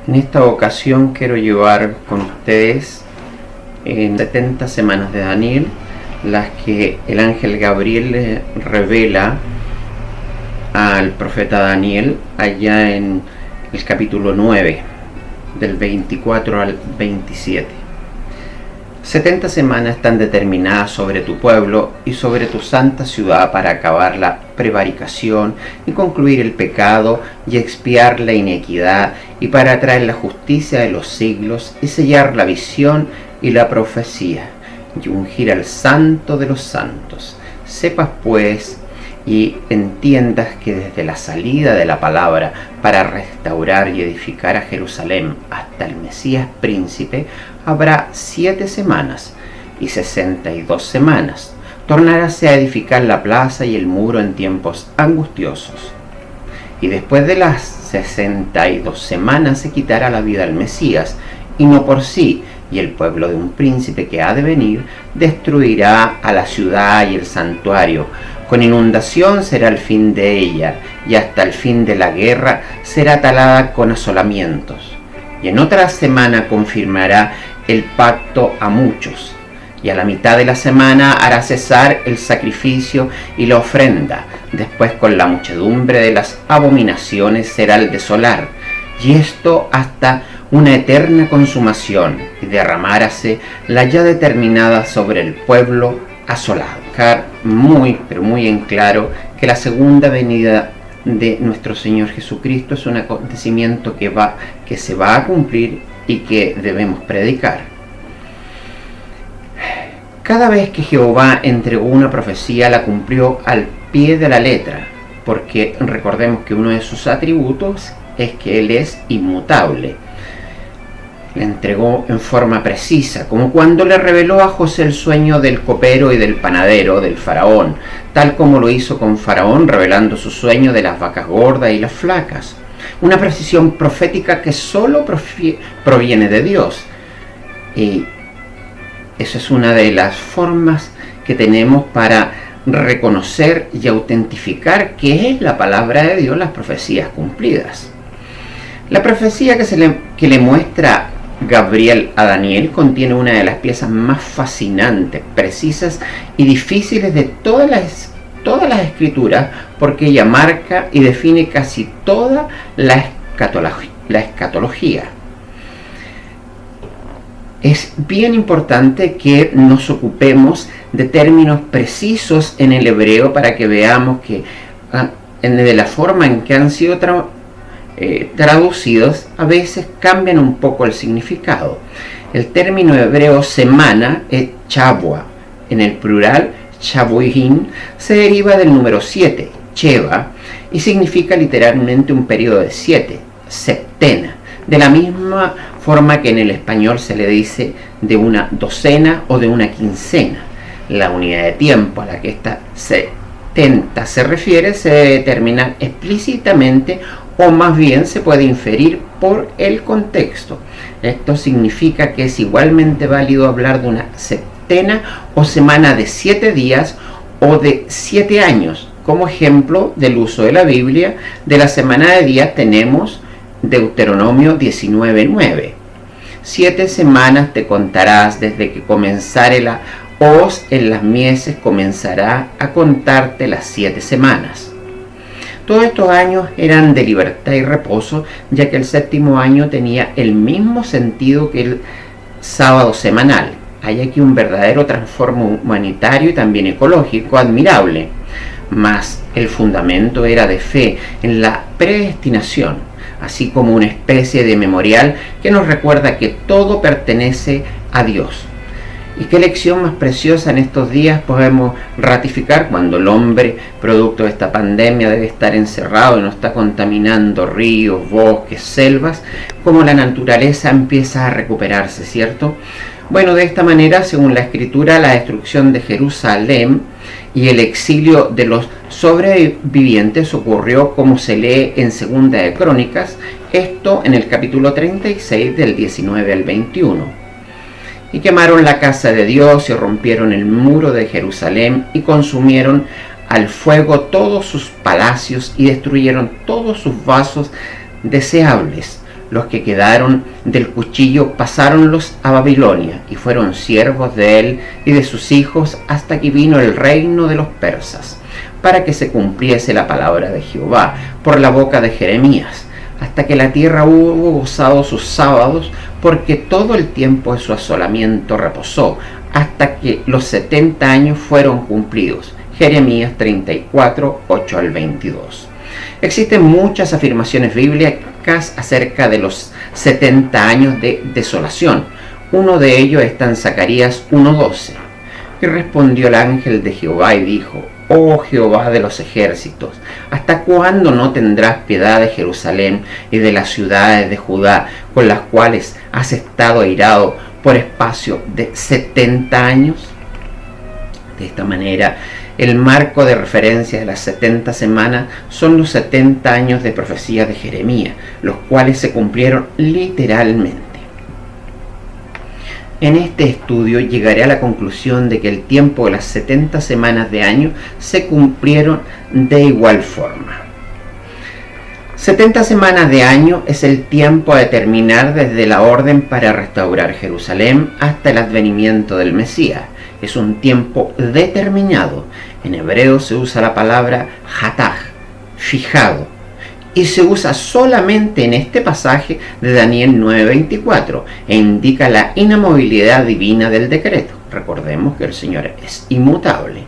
En esta ocasión quiero llevar con ustedes en 70 semanas de Daniel, las que el ángel Gabriel le revela al profeta Daniel allá en el capítulo 9, del 24 al 27. 70 semanas están determinadas sobre tu pueblo y sobre tu santa ciudad para acabar la prevaricación y concluir el pecado y expiar la inequidad y para traer la justicia de los siglos y sellar la visión y la profecía y ungir al santo de los santos. Sepas pues y entiendas que desde la salida de la palabra para restaurar y edificar a Jerusalén hasta el Mesías príncipe habrá 7 semanas y 62 semanas. Tornaráse a edificar la plaza y el muro en tiempos angustiosos. Y después de las 62 semanas se quitará la vida al Mesías, y no por sí, y el pueblo de un príncipe que ha de venir destruirá a la ciudad y el santuario. Con inundación será el fin de ella, y hasta el fin de la guerra será talada con asolamientos. Y en otra semana confirmará el pacto a muchos, y a la mitad de la semana hará cesar el sacrificio y la ofrenda. Después con la muchedumbre de las abominaciones será el desolar, y esto hasta una eterna consumación, y derramárase la ya determinada sobre el pueblo asolado. Dejar muy, pero muy en claro que la segunda venida de nuestro Señor Jesucristo es un acontecimiento que se va a cumplir y que debemos predicar. Cada vez que Jehová entregó una profecía, la cumplió al pie de la letra, porque recordemos que uno de sus atributos es que Él es inmutable. La entregó en forma precisa, como cuando le reveló a José el sueño del copero y del panadero, del faraón, tal como lo hizo con Faraón, revelando su sueño de las vacas gordas y las flacas. Una precisión profética que solo proviene de Dios. Y esa es una de las formas que tenemos para reconocer y autentificar que es la palabra de Dios, las profecías cumplidas. La profecía que le muestra Gabriel a Daniel contiene una de las piezas más fascinantes, precisas y difíciles de todas las escrituras, porque ella marca y define casi toda la escatología. Es bien importante que nos ocupemos de términos precisos en el hebreo para que veamos que de la forma en que han sido traducidos a veces cambian un poco el significado. El término hebreo semana es chabua, en el plural chabuín, se deriva del número 7, cheva, y significa literalmente un periodo de 7, septena, de la misma forma que en el español se le dice de una docena o de una quincena. La unidad de tiempo a la que esta 70 se refiere se debe determinar explícitamente, o más bien se puede inferir por el contexto. Esto significa que es igualmente válido hablar de una septena o semana de 7 días o de 7 años. Como ejemplo del uso de la Biblia, de la semana de días tenemos Deuteronomio 19:9. 7 semanas te contarás desde que comenzare la hoz en las mieses, comenzará a contarte las 7 semanas. Todos estos años eran de libertad y reposo, ya que el 7º año tenía el mismo sentido que el sábado semanal. Hay aquí un verdadero trastorno humanitario y también ecológico admirable, mas el fundamento era de fe en la predestinación, así como una especie de memorial que nos recuerda que todo pertenece a Dios. Y qué lección más preciosa en estos días podemos ratificar cuando el hombre, producto de esta pandemia, debe estar encerrado y no está contaminando ríos, bosques, selvas, como la naturaleza empieza a recuperarse, ¿cierto? Bueno, de esta manera, según la Escritura, la destrucción de Jerusalén y el exilio de los sobrevivientes ocurrió como se lee en Segunda de Crónicas, esto en el capítulo 36 del 19 al 21. Y quemaron la casa de Dios y rompieron el muro de Jerusalén y consumieron al fuego todos sus palacios y destruyeron todos sus vasos deseables. Los que quedaron del cuchillo pasáronlos a Babilonia y fueron siervos de él y de sus hijos hasta que vino el reino de los persas, para que se cumpliese la palabra de Jehová por la boca de Jeremías, hasta que la tierra hubo gozado sus sábados, porque todo el tiempo de su asolamiento reposó, hasta que los 70 años fueron cumplidos. Jeremías 34, 8 al 22. Existen muchas afirmaciones bíblicas acerca de los 70 años de desolación. Uno de ellos está en Zacarías 1:12. Y respondió el ángel de Jehová y dijo: Oh Jehová de los ejércitos, ¿hasta cuándo no tendrás piedad de Jerusalén y de las ciudades de Judá, con las cuales has estado airado por espacio de 70 años? De esta manera, el marco de referencia de las 70 semanas son los 70 años de profecía de Jeremías, los cuales se cumplieron literalmente. En este estudio llegaré a la conclusión de que el tiempo de las 70 semanas de año se cumplieron de igual forma. 70 semanas de año es el tiempo a determinar desde la orden para restaurar Jerusalén hasta el advenimiento del Mesías. Es un tiempo determinado. En hebreo se usa la palabra hataj, fijado, y se usa solamente en este pasaje de Daniel 9:24 e indica la inamovilidad divina del decreto. Recordemos que el Señor es inmutable.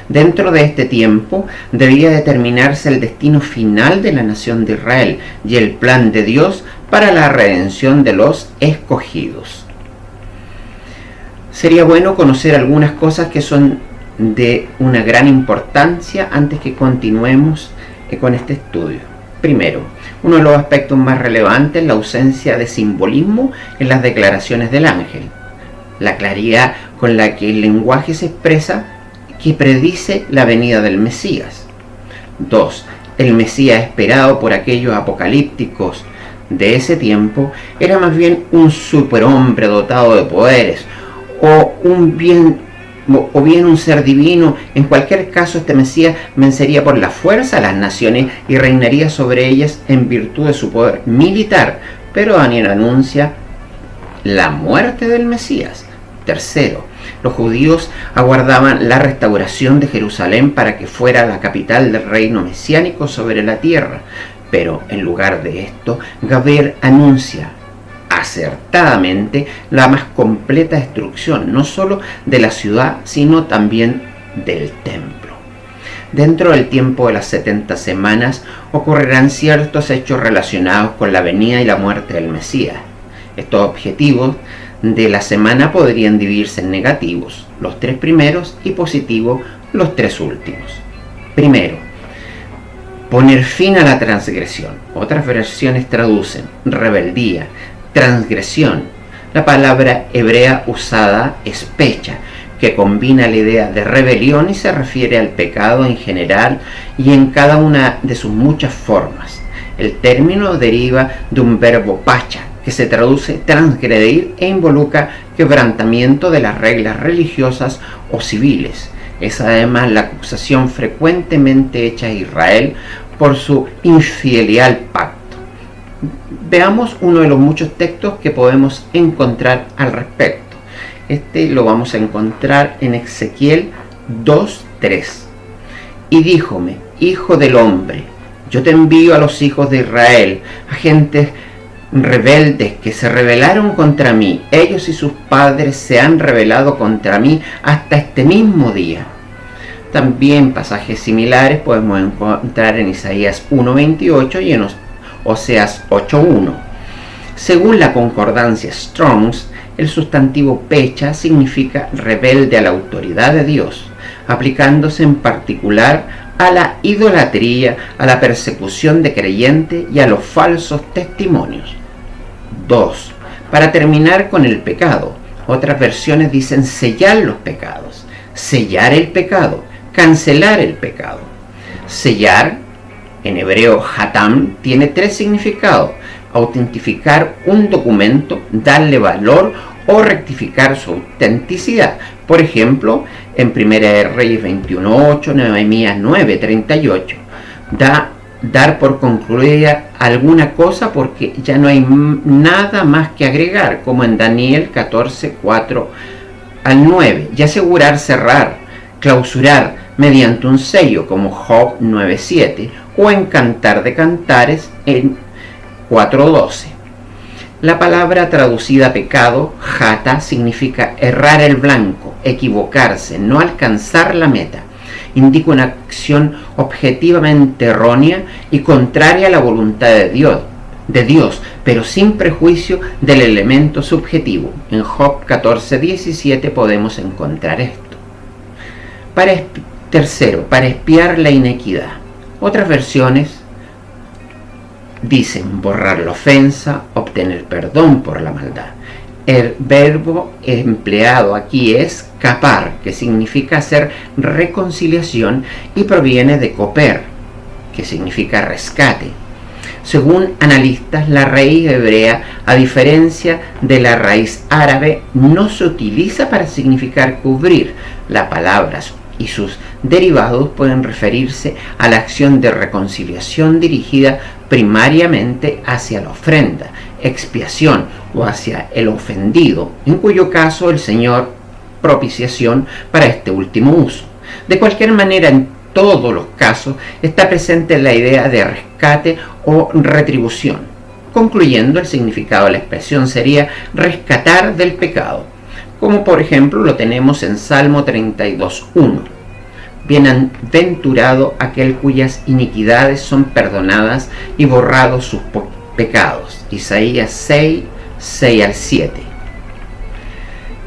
Dentro de este tiempo debía determinarse el destino final de la nación de Israel y el plan de Dios para la redención de los escogidos. Sería bueno conocer algunas cosas que son de una gran importancia antes que continuemos con este estudio. Primero, uno de los aspectos más relevantes es la ausencia de simbolismo en las declaraciones del ángel. La claridad con la que el lenguaje se expresa que predice la venida del Mesías. 2. El Mesías esperado por aquellos apocalípticos de ese tiempo era más bien un superhombre dotado de poderes o bien un ser divino. En cualquier caso, este Mesías vencería por la fuerza a las naciones y reinaría sobre ellas en virtud de su poder militar. Pero Daniel anuncia la muerte del Mesías. Tercero, los judíos aguardaban la restauración de Jerusalén para que fuera la capital del reino mesiánico sobre la tierra. Pero en lugar de esto, Gabriel anuncia acertadamente la más completa destrucción, no solo de la ciudad, sino también del templo. Dentro del tiempo de las 70 semanas ocurrirán ciertos hechos relacionados con la venida y la muerte del Mesías. Estos objetivos de la semana podrían dividirse en negativos, los 3 primeros, y positivos, los 3 últimos. Primero, poner fin a la transgresión. Otras versiones traducen rebeldía, transgresión. La palabra hebrea usada es pecha, que combina la idea de rebelión y se refiere al pecado en general y en cada una de sus muchas formas. El término deriva de un verbo pacha, que se traduce transgredir e involucra quebrantamiento de las reglas religiosas o civiles. Es además la acusación frecuentemente hecha a Israel por su infidelidad al pacto. Veamos uno de los muchos textos que podemos encontrar al respecto. Este lo vamos a encontrar en Ezequiel 2:3. Y díjome: Hijo del hombre, yo te envío a los hijos de Israel, a gentes rebeldes que se rebelaron contra mí. Ellos y sus padres se han rebelado contra mí hasta este mismo día. También pasajes similares podemos encontrar en Isaías 1:28 y en Oseas 8:1. Según la concordancia Strong's, el sustantivo pecha significa rebelde a la autoridad de Dios, aplicándose en particular a la idolatría, a la persecución de creyentes y a los falsos testimonios. 2. Para terminar con el pecado, otras versiones dicen sellar los pecados, sellar el pecado, cancelar el pecado. Sellar, en hebreo hatam, tiene 3 significados: autentificar un documento, darle valor o rectificar su autenticidad. Por ejemplo, en 1 Reyes 21:8, Nehemías 9:38, da dar por concluida alguna cosa porque ya no hay nada más que agregar, como en Daniel 14, 4 al 9, y asegurar cerrar, clausurar mediante un sello, como Job 9, 7, o en Cantar de Cantares en 4, 12. La palabra traducida pecado, jata, significa errar el blanco, equivocarse, no alcanzar la meta. Indica una acción objetivamente errónea y contraria a la voluntad de Dios, pero sin prejuicio del elemento subjetivo. En Job 14, 17 podemos encontrar esto. Tercero, para expiar la inequidad. Otras versiones dicen borrar la ofensa, obtener perdón por la maldad. El verbo empleado aquí es capar, que significa hacer reconciliación y proviene de coper, que significa rescate. Según analistas, la raíz hebrea, a diferencia de la raíz árabe, no se utiliza para significar cubrir. Las palabras y sus derivados pueden referirse a la acción de reconciliación dirigida primariamente hacia la ofrenda, expiación o hacia el ofendido, en cuyo caso el Señor propiciación para este último uso. De cualquier manera, en todos los casos está presente la idea de rescate o retribución. Concluyendo, el significado de la expresión sería rescatar del pecado, como por ejemplo lo tenemos en Salmo 32:1. Bienaventurado aquel cuyas iniquidades son perdonadas y borrados sus pecados. Isaías 6, 6 al 7.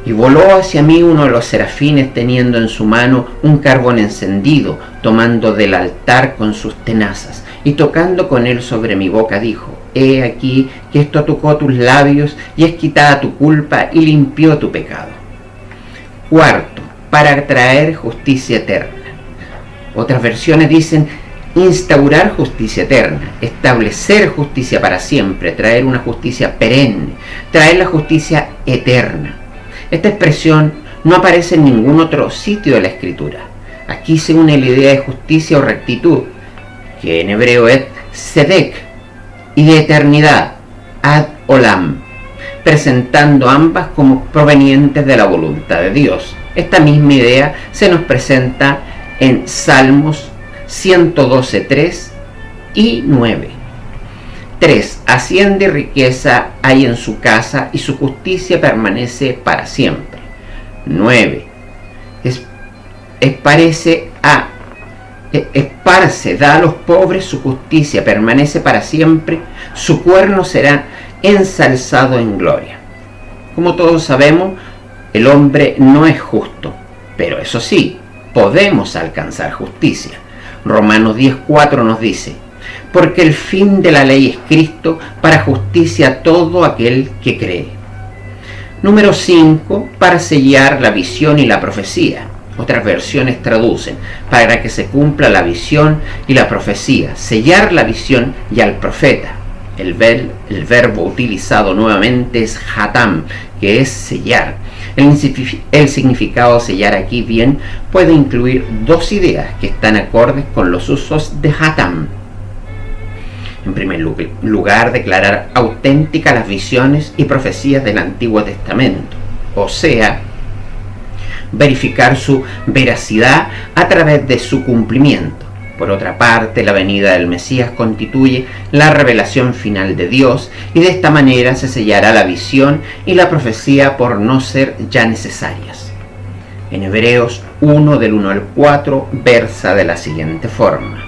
Y voló hacia mí uno de los serafines teniendo en su mano un carbón encendido, tomando del altar con sus tenazas, y tocando con él sobre mi boca dijo: He aquí que esto tocó tus labios y es quitada tu culpa y limpió tu pecado. Cuarto, para traer justicia eterna. Otras versiones dicen instaurar justicia eterna, establecer justicia para siempre, traer una justicia perenne, traer la justicia eterna. Esta expresión no aparece en ningún otro sitio de la Escritura. Aquí se une la idea de justicia o rectitud, que en hebreo es tzedek, y de eternidad, ad olam, presentando ambas como provenientes de la voluntad de Dios. Esta misma idea se nos presenta en Salmos 112:3 y 9. 3. Hacienda y riqueza hay en su casa y su justicia permanece para siempre. 9. Esparce, da a los pobres su justicia, permanece para siempre, su cuerno será ensalzado en gloria. Como todos sabemos, el hombre no es justo, pero eso sí, podemos alcanzar justicia. Romanos 10:4 nos dice: porque el fin de la ley es Cristo para justicia a todo aquel que cree. Número 5, para sellar la visión y la profecía. Otras versiones traducen: para que se cumpla la visión y la profecía, sellar la visión y al profeta. El verbo utilizado nuevamente es hatam, que es sellar. El significado sellar aquí bien puede incluir dos ideas que están acordes con los usos de hatam. En primer lugar, declarar auténticas las visiones y profecías del Antiguo Testamento, o sea, verificar su veracidad a través de su cumplimiento. Por otra parte, la venida del Mesías constituye la revelación final de Dios, y de esta manera se sellará la visión y la profecía por no ser ya necesarias. En Hebreos 1, del 1 al 4, versa de la siguiente forma: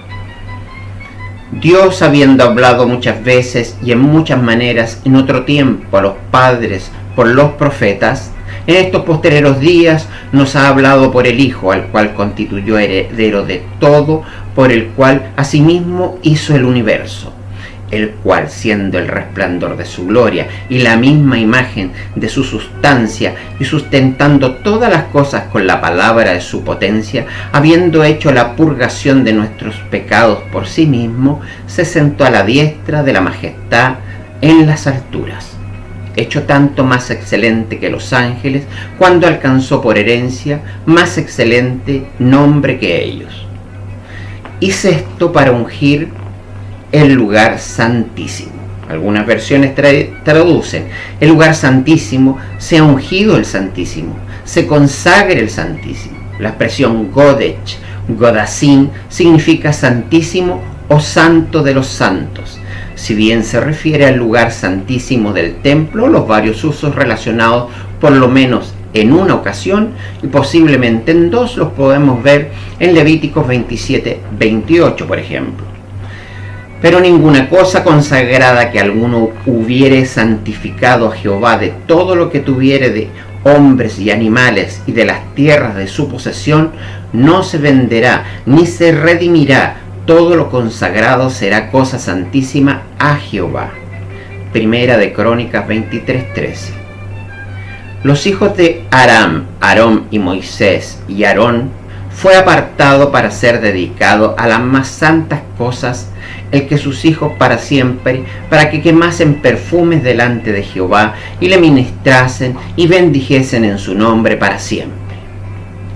Dios, habiendo hablado muchas veces y en muchas maneras en otro tiempo a los padres por los profetas, en estos postreros días nos ha hablado por el Hijo, al cual constituyó heredero de todo, por el cual asimismo hizo el universo, el cual, siendo el resplandor de su gloria y la misma imagen de su sustancia, y sustentando todas las cosas con la palabra de su potencia, habiendo hecho la purgación de nuestros pecados por sí mismo, se sentó a la diestra de la majestad en las alturas, hecho tanto más excelente que los ángeles, cuando alcanzó por herencia más excelente nombre que ellos. Hice esto para ungir el lugar santísimo. Algunas versiones traducen: el lugar santísimo, sea ungido el Santísimo, se consagre el Santísimo. La expresión Godech, Godasín, significa santísimo o santo de los santos. Si bien se refiere al lugar santísimo del templo, los varios usos relacionados por lo menos en una ocasión y posiblemente en dos los podemos ver en Levíticos 27-28, por ejemplo. Pero ninguna cosa consagrada que alguno hubiere santificado a Jehová de todo lo que tuviere de hombres y animales y de las tierras de su posesión, no se venderá ni se redimirá. Todo lo consagrado será cosa santísima a Jehová. Primera de Crónicas 23:13. Los hijos de Aram, Aarón y Moisés, y Aarón fue apartado para ser dedicado a las más santas cosas, el que sus hijos para siempre, para que quemasen perfumes delante de Jehová y le ministrasen y bendijesen en su nombre para siempre.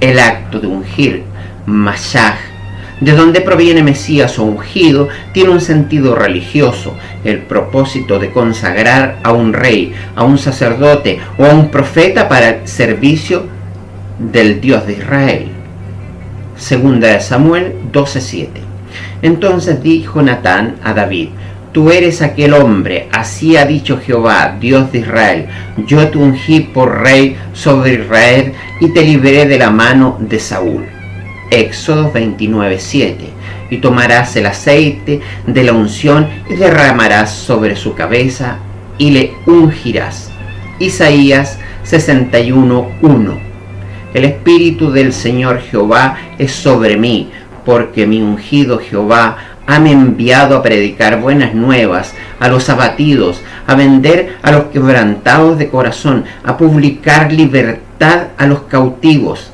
El acto de ungir, Mashach, de donde proviene Mesías o ungido, tiene un sentido religioso, el propósito de consagrar a un rey, a un sacerdote o a un profeta para el servicio del Dios de Israel. Segunda de Samuel 12:7. Entonces dijo Natán a David: tú eres aquel hombre, así ha dicho Jehová, Dios de Israel, yo te ungí por rey sobre Israel y te libré de la mano de Saúl. Éxodo 29:7. Y tomarás el aceite de la unción y derramarás sobre su cabeza y le ungirás. Isaías 61:1. El Espíritu del Señor Jehová es sobre mí, porque mi ungido Jehová me ha enviado a predicar buenas nuevas a los abatidos, a vender a los quebrantados de corazón, a publicar libertad a los cautivos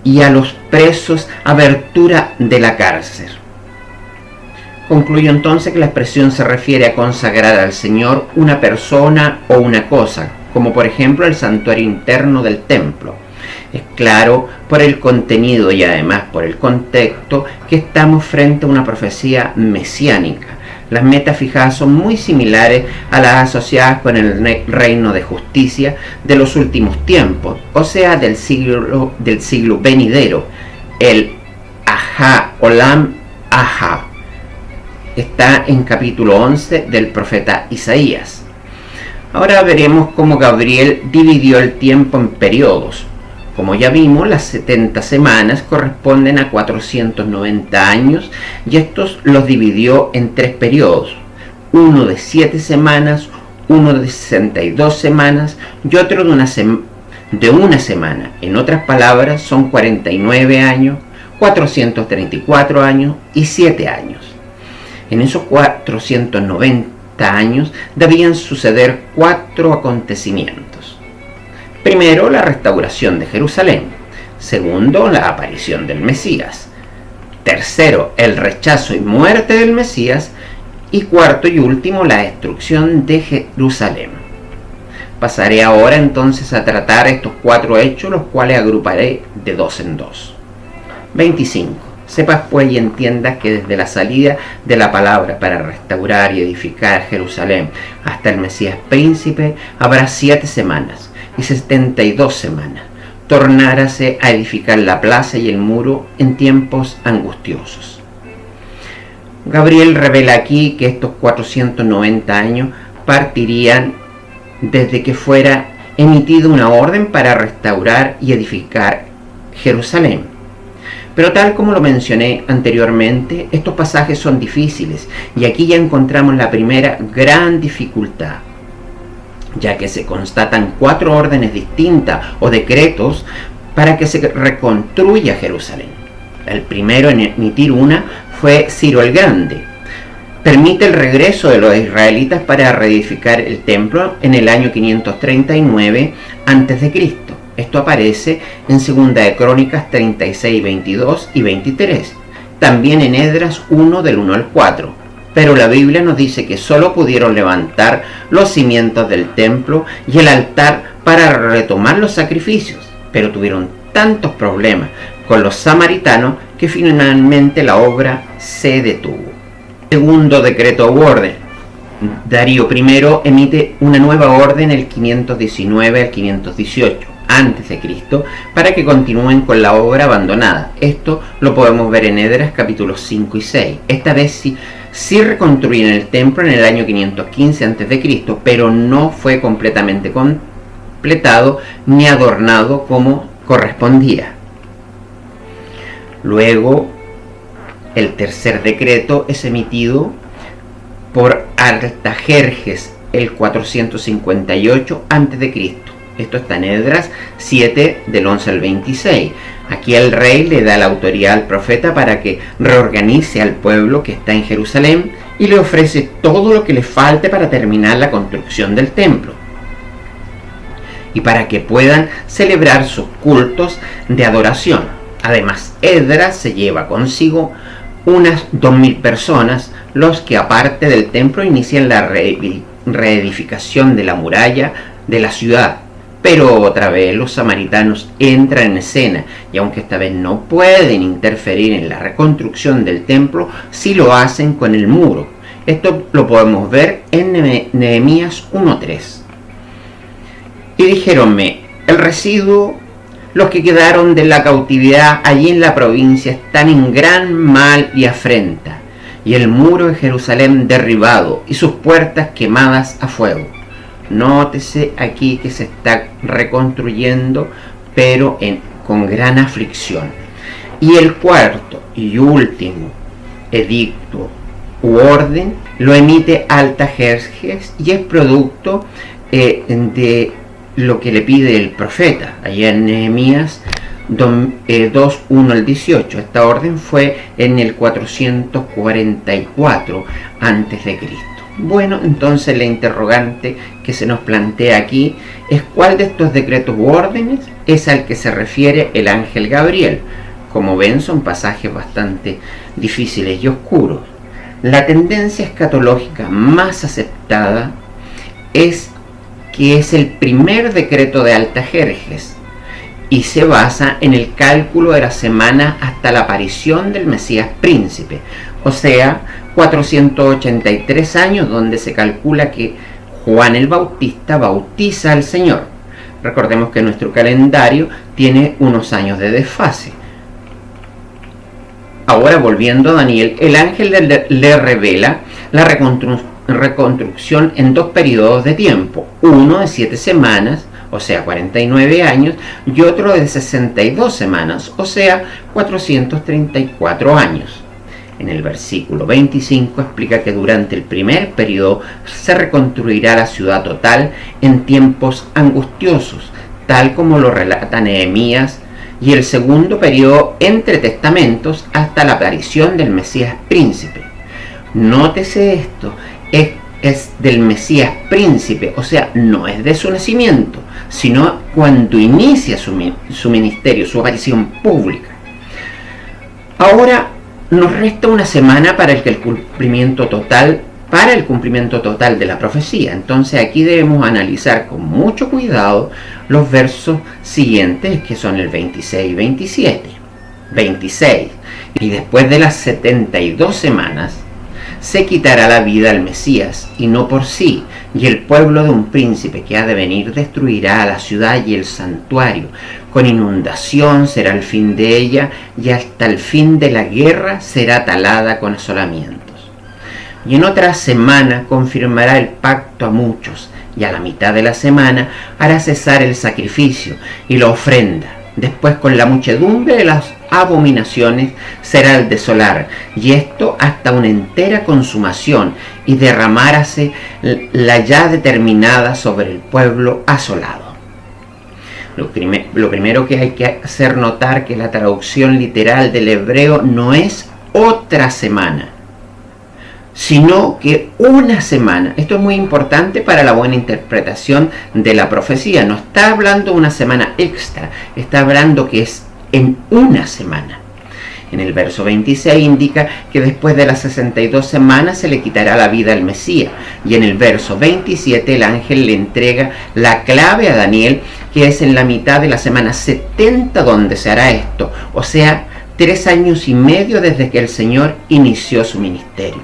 y a los presos, abertura de la cárcel. Concluyo entonces que la expresión se refiere a consagrar al Señor una persona o una cosa, como por ejemplo el santuario interno del templo. Es claro por el contenido y además por el contexto que estamos frente a una profecía mesiánica. Las metas fijadas son muy similares a las asociadas con el reino de justicia de los últimos tiempos, o sea, del siglo venidero, el Ahá, Olam Ahá. Está en capítulo 11 del profeta Isaías. Ahora veremos cómo Gabriel dividió el tiempo en periodos. Como ya vimos, las 70 semanas corresponden a 490 años y estos los dividió en tres periodos. Uno de 7 semanas, uno de 62 semanas y otro de una semana. En otras palabras, son 49 años, 434 años y 7 años. En esos 490 años debían suceder 4 acontecimientos. Primero, la restauración de Jerusalén. Segundo, la aparición del Mesías. Tercero, el rechazo y muerte del Mesías. Y cuarto y último, la destrucción de Jerusalén. Pasaré ahora entonces a tratar estos 4 hechos, los cuales agruparé de 2 en 2. 25. Sepas pues y entiendas que desde la salida de la palabra para restaurar y edificar Jerusalén hasta el Mesías príncipe habrá 7 semanas y 72 semanas. Tornárase a edificar la plaza y el muro en tiempos angustiosos. Gabriel revela aquí que estos 490 años partirían desde que fuera emitida una orden para restaurar y edificar Jerusalén. Pero tal como lo mencioné anteriormente, estos pasajes son difíciles y aquí ya encontramos la primera gran dificultad, ya que se constatan 4 órdenes distintas o decretos para que se reconstruya Jerusalén. El primero en emitir una fue Ciro el Grande. Permite el regreso de los israelitas para reedificar el templo en el año 539 a.C. Esto aparece en 2 de Crónicas 36, 22 y 23. También en Esdras 1 del 1 al 4. Pero la Biblia nos dice que solo pudieron levantar los cimientos del templo y el altar para retomar los sacrificios. Pero tuvieron tantos problemas con los samaritanos que finalmente la obra se detuvo. Segundo decreto u orden. Darío I emite una nueva orden el 519 al 518 antes de Cristo para que continúen con la obra abandonada. Esto lo podemos ver en Esdras capítulos 5 y 6. Esta vez sí reconstruyen el templo en el año 515 a.C., pero no fue completamente completado ni adornado como correspondía. Luego, el tercer decreto es emitido por Artajerjes el 458 a.C. Esto está en Esdras 7 del 11 al 26. Aquí el rey le da la autoridad al profeta para que reorganice al pueblo que está en Jerusalén y le ofrece todo lo que le falte para terminar la construcción del templo y para que puedan celebrar sus cultos de adoración. Además, Esdras se lleva consigo unas 2000 personas, los que aparte del templo inician la reedificación de la muralla de la ciudad. Pero otra vez los samaritanos entran en escena y aunque esta vez no pueden interferir en la reconstrucción del templo, sí lo hacen con el muro. Esto lo podemos ver en Nehemías 1:3. Y dijéronme, el residuo, los que quedaron de la cautividad allí en la provincia están en gran mal y afrenta, y el muro de Jerusalén derribado y sus puertas quemadas a fuego. Nótese aquí que se está reconstruyendo, pero con gran aflicción. Y el cuarto y último edicto u orden lo emite Artajerjes y es producto de lo que le pide el profeta allá en Nehemías 2:1 al 18. Esta orden fue en el 444 a.C. Bueno, entonces la interrogante que se nos plantea aquí es cuál de estos decretos u órdenes es al que se refiere el ángel Gabriel. Como ven, son pasajes bastante difíciles y oscuros. La tendencia escatológica más aceptada es que es el primer decreto de Artajerjes y se basa en el cálculo de la semana hasta la aparición del Mesías príncipe, o sea, 483 años, donde se calcula que Juan el Bautista bautiza al Señor. Recordemos que nuestro calendario tiene unos años de desfase. Ahora, volviendo a Daniel, el ángel le revela la reconstrucción en dos periodos de tiempo, uno de 7 semanas, o sea 49 años, y otro de 62 semanas, o sea 434 años. En el versículo 25 explica que durante el primer periodo se reconstruirá la ciudad total en tiempos angustiosos, tal como lo relata Nehemías, y el segundo periodo entre testamentos hasta la aparición del Mesías príncipe. Nótese esto, es del Mesías príncipe, o sea, no es de su nacimiento, sino cuando inicia su ministerio, su aparición pública. Ahora nos resta una semana para el cumplimiento total de la profecía. Entonces aquí debemos analizar con mucho cuidado los versos siguientes, que son el 26 y 27. 26. Y después de las 72 semanas se quitará la vida al Mesías, y no por sí, y el pueblo de un príncipe que ha de venir destruirá a la ciudad y el santuario. Con inundación será el fin de ella, y hasta el fin de la guerra será talada con asolamientos. Y en otra semana confirmará el pacto a muchos, y a la mitad de la semana hará cesar el sacrificio y la ofrenda. Después, con la muchedumbre de las abominaciones será el desolar, y esto hasta una entera consumación, y derramárase la ya determinada sobre el pueblo asolado. Lo primero que hay que hacer notar que la traducción literal del hebreo no es otra semana, sino que una semana. Esto es muy importante para la buena interpretación de la profecía. No está hablando de una semana extra, está hablando que es en una semana. En el verso 26 indica que después de las 62 semanas se le quitará la vida al Mesías. Y en el verso 27 el ángel le entrega la clave a Daniel, que es en la mitad de la semana 70 donde se hará esto. O sea, 3 años y medio desde que el Señor inició su ministerio.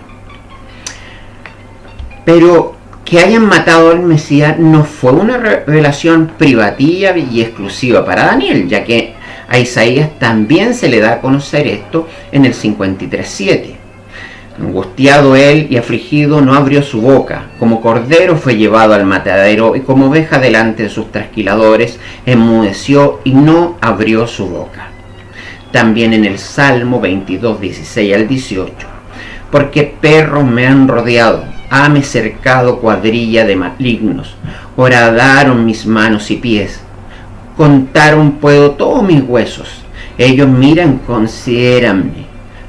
Pero que hayan matado al Mesías no fue una revelación privativa y exclusiva para Daniel, ya que a Isaías también se le da a conocer esto en el 53:7. Angustiado él y afligido no abrió su boca, como cordero fue llevado al matadero y como oveja delante de sus trasquiladores, enmudeció y no abrió su boca. También en el Salmo 22:16-18, porque perros me han rodeado, hame cercado cuadrilla de malignos, horadaron mis manos y pies, contaron puedo todos mis huesos, ellos miran, considéranme.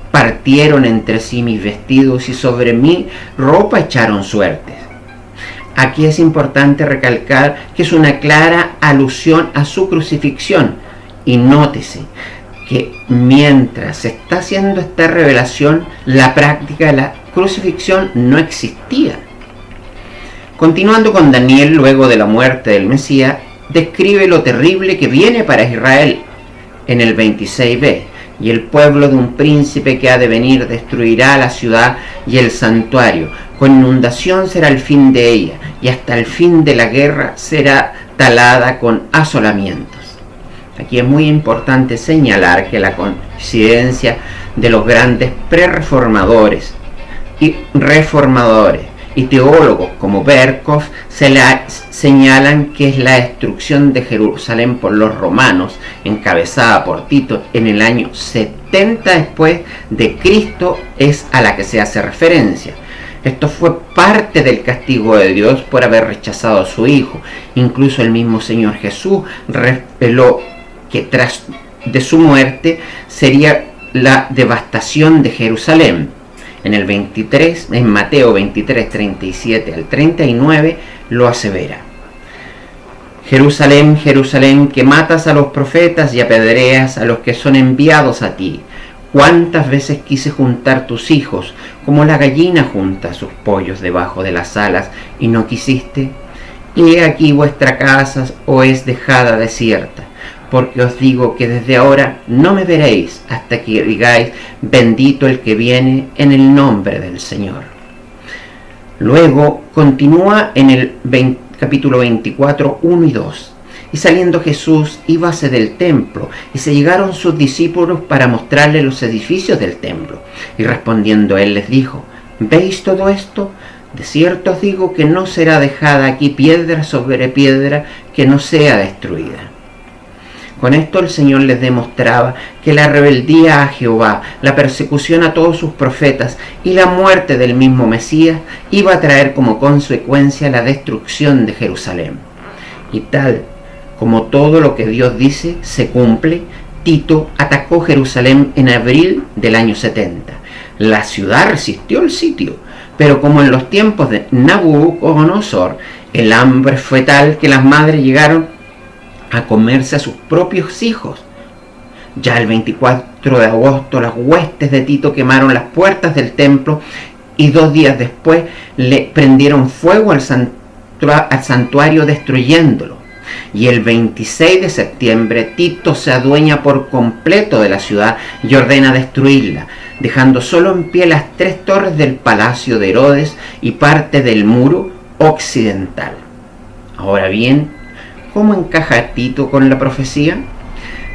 Partieron entre sí mis vestidos y sobre mi ropa echaron suertes. Aquí es importante recalcar que es una clara alusión a su crucifixión. Y nótese que mientras se está haciendo esta revelación, la práctica de la crucifixión no existía. Continuando con Daniel, luego de la muerte del Mesías, describe lo terrible que viene para Israel en el 26b. Y el pueblo de un príncipe que ha de venir destruirá la ciudad y el santuario. Con inundación será el fin de ella, y hasta el fin de la guerra será talada con asolamientos. Aquí es muy importante señalar que la coincidencia de los grandes prerreformadores y reformadores y teólogos como Berkov señalan que es la destrucción de Jerusalén por los romanos, encabezada por Tito en el año 70 después de Cristo, es a la que se hace referencia. Esto fue parte del castigo de Dios por haber rechazado a su Hijo. Incluso el mismo Señor Jesús reveló que tras de su muerte sería la devastación de Jerusalén. En Mateo 23, 37 al 39 lo asevera. Jerusalén, Jerusalén, que matas a los profetas y apedreas a los que son enviados a ti. ¿Cuántas veces quise juntar tus hijos, como la gallina junta sus pollos debajo de las alas, y no quisiste? Y he aquí vuestra casa os es dejada desierta. Porque os digo que desde ahora no me veréis hasta que digáis, bendito el que viene en el nombre del Señor. Luego continúa en el capítulo 24, 1 y 2. Y saliendo Jesús, íbase del templo, y se llegaron sus discípulos para mostrarle los edificios del templo. Y respondiendo él les dijo, ¿veis todo esto? De cierto os digo que no será dejada aquí piedra sobre piedra que no sea destruida. Con esto el Señor les demostraba que la rebeldía a Jehová, la persecución a todos sus profetas y la muerte del mismo Mesías iba a traer como consecuencia la destrucción de Jerusalén. Y tal como todo lo que Dios dice se cumple, Tito atacó Jerusalén en abril del año 70. La ciudad resistió el sitio, pero como en los tiempos de Nabucodonosor, el hambre fue tal que las madres llegaron a comerse a sus propios hijos. Ya el 24 de agosto las huestes de Tito quemaron las puertas del templo y 2 días después le prendieron fuego al santuario destruyéndolo. Y el 26 de septiembre Tito se adueña por completo de la ciudad y ordena destruirla, dejando solo en pie las 3 torres del palacio de Herodes y parte del muro occidental. Ahora bien, ¿cómo encaja Tito con la profecía?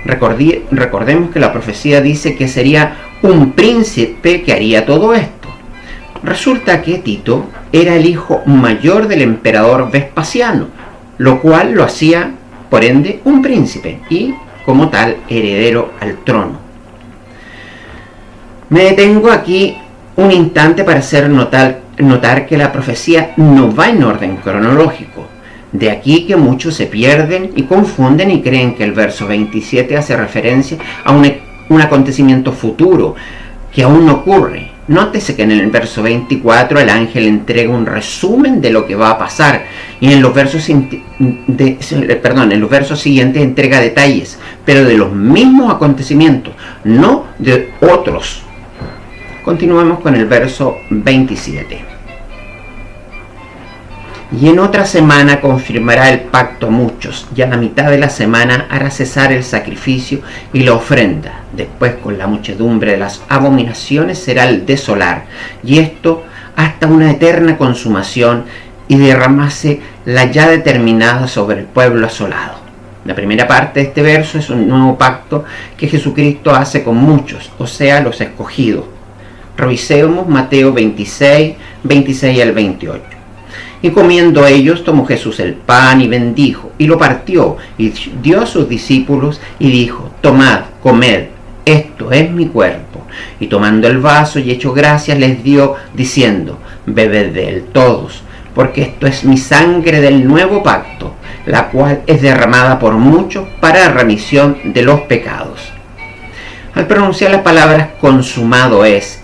Recordemos que la profecía dice que sería un príncipe que haría todo esto. Resulta que Tito era el hijo mayor del emperador Vespasiano, lo cual lo hacía, por ende, un príncipe y, como tal, heredero al trono. Me detengo aquí un instante para hacer notar que la profecía no va en orden cronológico. De aquí que muchos se pierden y confunden y creen que el verso 27 hace referencia a un acontecimiento futuro que aún no ocurre. Nótese que en el verso 24 el ángel entrega un resumen de lo que va a pasar y en los versos siguientes entrega detalles, pero de los mismos acontecimientos, no de otros. Continuamos con el verso 27. Y en otra semana confirmará el pacto a muchos, y a la mitad de la semana hará cesar el sacrificio y la ofrenda. Después, con la muchedumbre de las abominaciones, será el desolar, y esto hasta una eterna consumación y derramase la ya determinada sobre el pueblo asolado. La primera parte de este verso es un nuevo pacto que Jesucristo hace con muchos, o sea, los escogidos. Revisemos Mateo 26, 26 al 28. Y comiendo ellos, tomó Jesús el pan y bendijo, y lo partió, y dio a sus discípulos, y dijo: tomad, comed, esto es mi cuerpo. Y tomando el vaso y hecho gracias, les dio, diciendo: bebed de él todos, porque esto es mi sangre del nuevo pacto, la cual es derramada por muchos para remisión de los pecados. Al pronunciar las palabras consumado es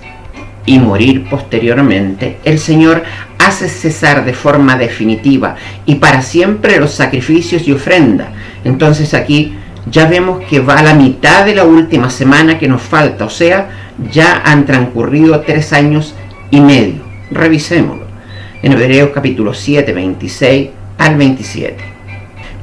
y morir posteriormente, el Señor hace cesar de forma definitiva y para siempre los sacrificios y ofrendas. Entonces aquí ya vemos que va a la mitad de la última semana que nos falta, o sea, ya han transcurrido 3 años y medio. Revisémoslo. En Hebreos capítulo 7, 26 al 27.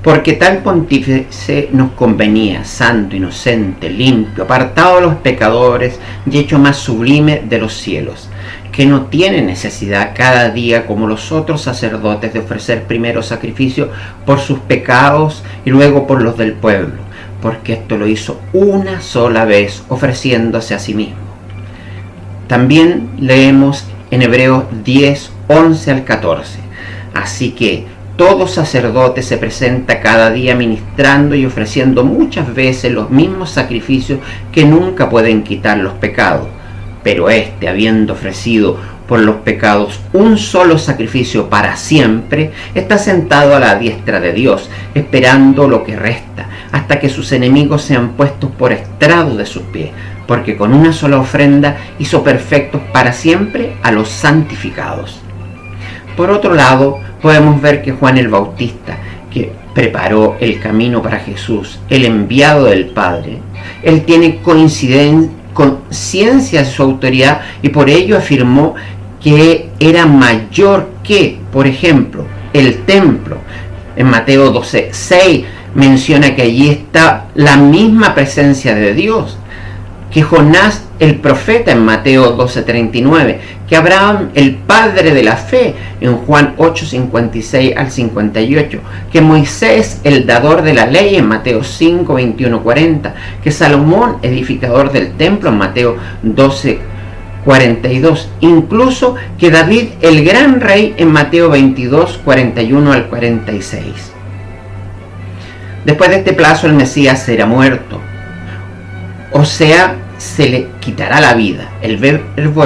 Porque tal pontífice nos convenía, santo, inocente, limpio, apartado de los pecadores y hecho más sublime de los cielos, que no tiene necesidad cada día como los otros sacerdotes de ofrecer primero sacrificio por sus pecados y luego por los del pueblo, porque esto lo hizo una sola vez, ofreciéndose a sí mismo. También leemos en Hebreos 10, 11 al 14. Así que todo sacerdote se presenta cada día ministrando y ofreciendo muchas veces los mismos sacrificios que nunca pueden quitar los pecados. Pero éste, habiendo ofrecido por los pecados un solo sacrificio para siempre, está sentado a la diestra de Dios, esperando lo que resta, hasta que sus enemigos sean puestos por estrado de sus pies, porque con una sola ofrenda hizo perfectos para siempre a los santificados. Por otro lado, podemos ver que Juan el Bautista, que preparó el camino para Jesús, el enviado del Padre, él tiene conciencia de su autoridad y por ello afirmó que era mayor que, por ejemplo, el templo. En Mateo 12, 6 menciona que allí está la misma presencia de Dios, que Jonás el profeta en Mateo 12:39, que Abraham el padre de la fe en Juan 8:56 al 58, que Moisés el dador de la ley en Mateo 5:21-40, que Salomón edificador del templo en Mateo 12:42, incluso que David el gran rey en Mateo 22:41 al 46. Después de este plazo el Mesías será muerto, o sea, se le quitará la vida. El verbo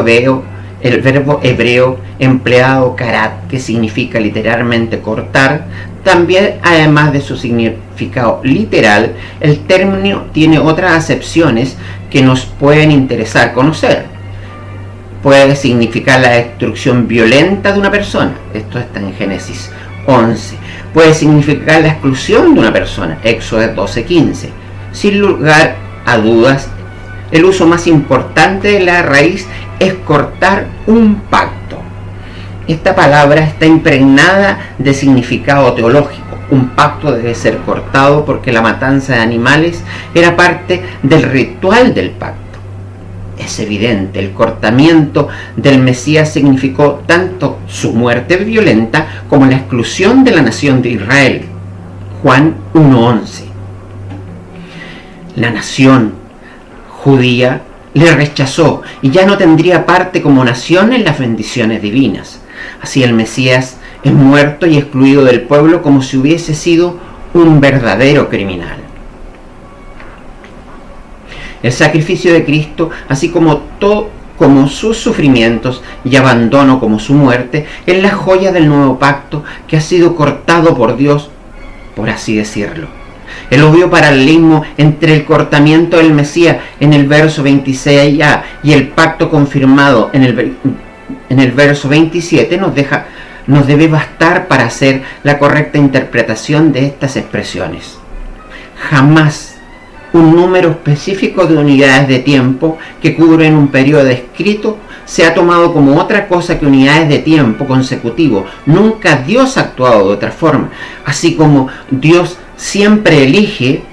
hebreo empleado karat, que significa literalmente cortar, también, además de su significado literal, el término tiene otras acepciones que nos pueden interesar conocer. Puede significar la destrucción violenta de una persona, esto está en Génesis 11. Puede significar la exclusión de una persona, Éxodo 12:15. Sin lugar a dudas, el uso más importante de la raíz es cortar un pacto. Esta palabra está impregnada de significado teológico. Un pacto debe ser cortado porque la matanza de animales era parte del ritual del pacto. Es evidente, el cortamiento del Mesías significó tanto su muerte violenta como la exclusión de la nación de Israel. Juan 1:11. La nación judía le rechazó y ya no tendría parte como nación en las bendiciones divinas. Así el Mesías es muerto y excluido del pueblo como si hubiese sido un verdadero criminal. El sacrificio de Cristo, así como sus sufrimientos y abandono como su muerte, es la joya del nuevo pacto que ha sido cortado por Dios, por así decirlo. El obvio paralelismo entre el cortamiento del Mesías en el verso 26a y el pacto confirmado en el verso 27 nos debe bastar para hacer la correcta interpretación de estas expresiones. Jamás un número específico de unidades de tiempo que cubren un periodo descrito se ha tomado como otra cosa que unidades de tiempo consecutivo. Nunca Dios ha actuado de otra forma. Así como Dios siempre elige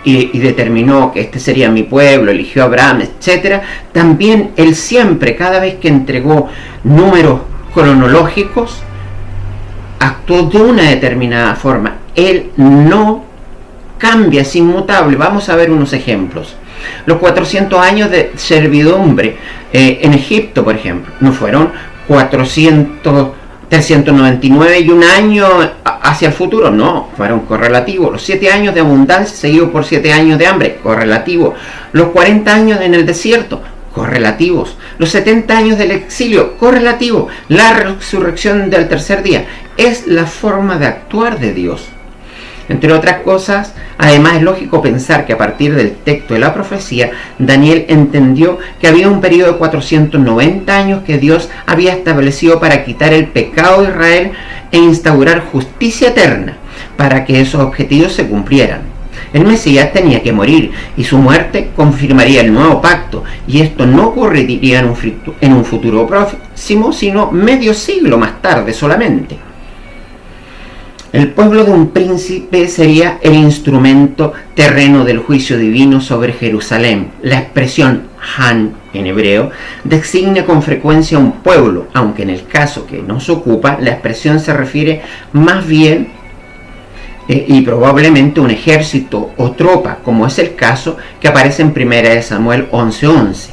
y determinó que este sería mi pueblo, eligió a Abraham, etc., también Él siempre, cada vez que entregó números cronológicos, actuó de una determinada forma. Él no cambia, es inmutable. Vamos a ver unos ejemplos. Los 400 años de servidumbre en Egipto, por ejemplo, no fueron 399 y un año hacia el futuro, no, fueron correlativos. Los 7 años de abundancia seguidos por 7 años de hambre, correlativo. Los 40 años en el desierto, correlativos. Los 70 años del exilio, correlativo. La resurrección del tercer día es la forma de actuar de Dios. Entre otras cosas, además es lógico pensar que a partir del texto de la profecía, Daniel entendió que había un periodo de 490 años que Dios había establecido para quitar el pecado de Israel e instaurar justicia eterna, para que esos objetivos se cumplieran. El Mesías tenía que morir y su muerte confirmaría el nuevo pacto, y esto no ocurriría en un futuro próximo, sino medio siglo más tarde solamente. El pueblo de un príncipe sería el instrumento terreno del juicio divino sobre Jerusalén. La expresión Han en hebreo designa con frecuencia un pueblo, aunque en el caso que nos ocupa la expresión se refiere más bien y probablemente un ejército o tropa, como es el caso que aparece en 1 Samuel 11:11.